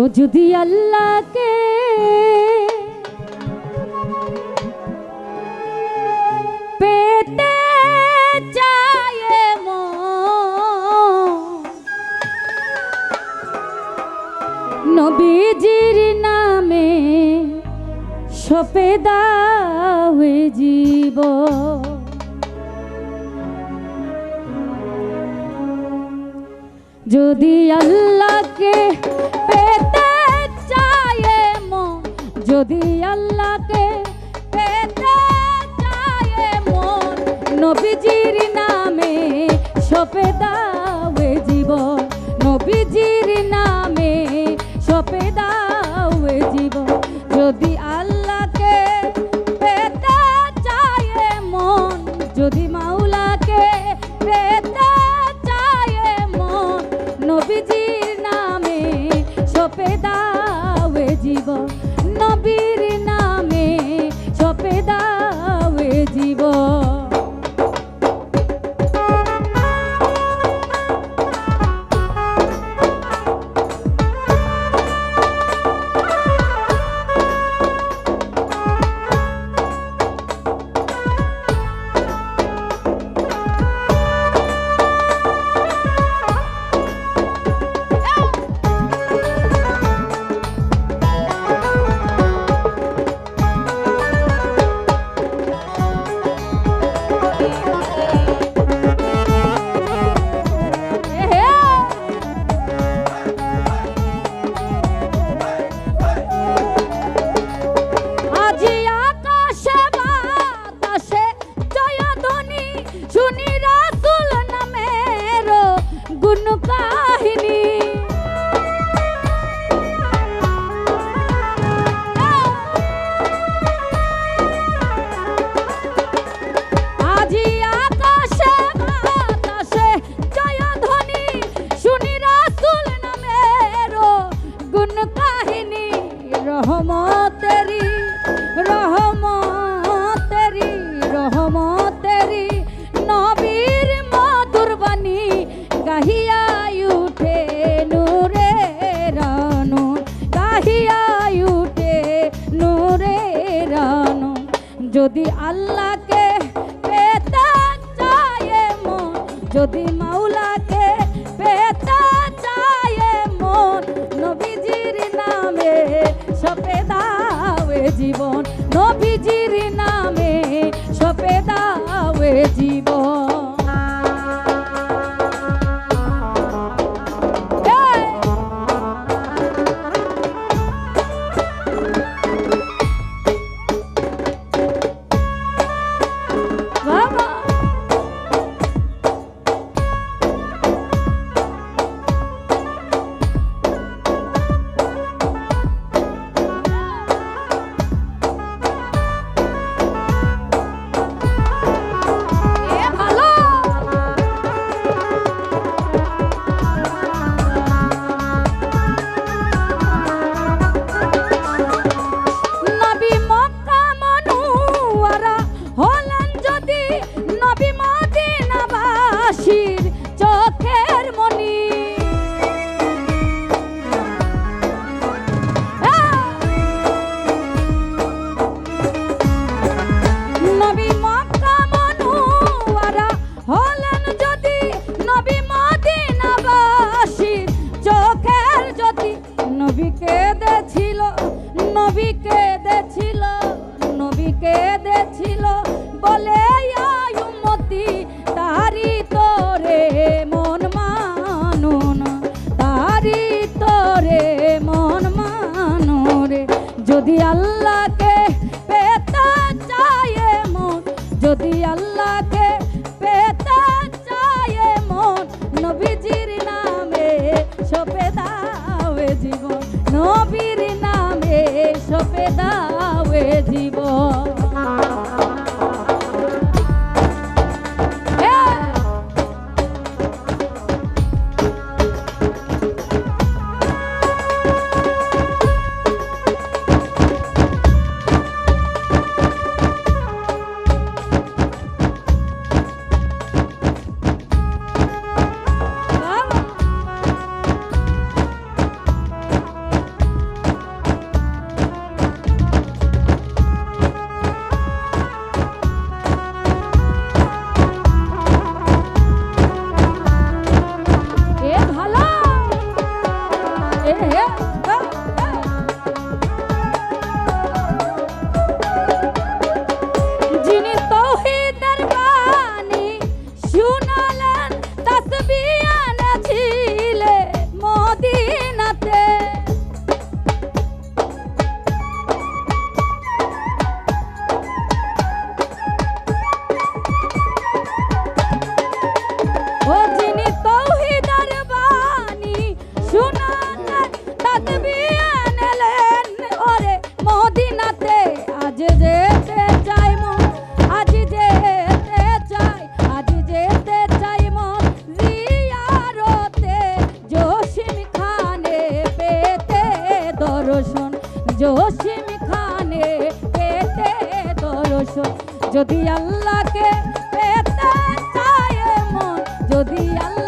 ও যদি আল্লাহকে পেতে চায় নবীজির নামে সপে দাও জীব যদি আল্লাহকে পেতে চায় মন যদি আল্লাহকে পেতে চায় মন নবীজির নামে সপে দাও জীবন নবীজির নামে সপে দাও জীবন যদি আল্লাহকে পেতে চায় মন যদি মাওলাকে পেতে চায় মন নবীজির নামে সপে দাও জীবন নবীর নামে সপে দাও জীবন রহমতেরি রহমতেরি রহমতেরি নবীর মধুর বাণী গাহিয়া উঠে নূরে রানু গাহিয়া উঠে নূরে রানু যদি আল্লাহকে পেতে চায় মন যদি মাওলাকে পেতে চায় মন নবীজির নামে সপে দাও জীবন নবীজির নামে সপে দাও জীবন চোখের মনি নবী মক্কা মনুয়ারা হলেন যদি নবী মদিনাবাসীর চোখের জ্যোতি নবীকে দেছিল নবীকে দেছিল নবীকে দেছিল বলে উম্মতি তারি তোরে মন মানুন তারি তোরে মন মানুরে যদি আল্লাহকে পেতে চায় মন যদি আল্লাহকে পেতে চায় মন নবীজির নামে সপে দাও জীবন নবীর নামে সপে দাও জীবন যিনি তৌহিদের বাণী শুনালেন তাসবিহ এনেছিলে মদিনাতে। ও যিনি তৌহিদের বাণী শুনালেন তাসবিহ এনেলেন ওরে মদিনাতে। আজ যেতে চাই মন, আজ যেতে চাই, আজ যেতে চাই মন জিয়ারতে জসিম খানে পেতে দর্শন, জসিম খানে পেতে দর্শন। যদি আল্লাহকে পেতে চায় মন, যদি আল্লাহ